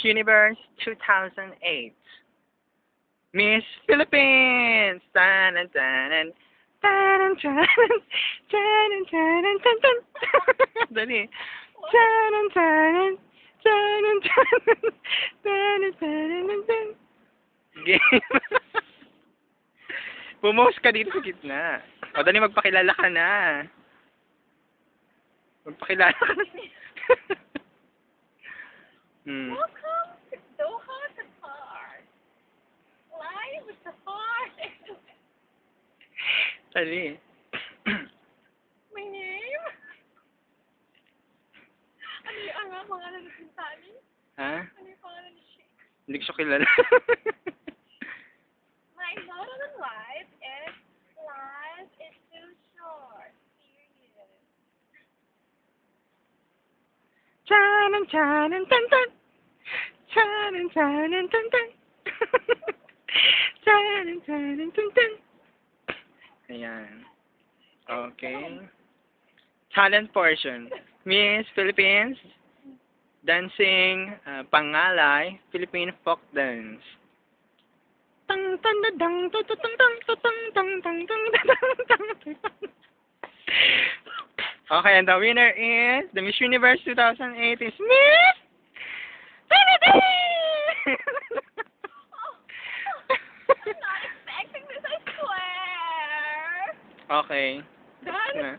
Universe 2008. Miss Philippines! Tanan, tanan, tanan, tanan, tanan, tanan, tanan. Dali. Tanan, tanan, tanan, tanan, tanan, tanan, tanan. Game. Pumost ka dito sa gitna. O, dali, magpakilala ka na. Magpakilala ka na. Welcome to Doha, Qatar. Live with the heart. Dali. My name? Ano yung pangalan ni Pintani? Ha? Ano yung pangalan ni Sheikh? Hindi ko siya kilala. My motto in life is too short. Period. Tanan, tanan, tan, tan. Tanan, tanan, tan, tan. Tanan, tanan, tan, tan. Ayan. Okay. Talent portion. Miss Philippines, dancing, pangalay, Philippine folk dance. Tang tang tang tang tang tang tang tang tang tang tang. Okay, and the winner is the Miss Universe 2008 is Miss Philippines. I'm not expecting this, I swear. Okay. Done? Na.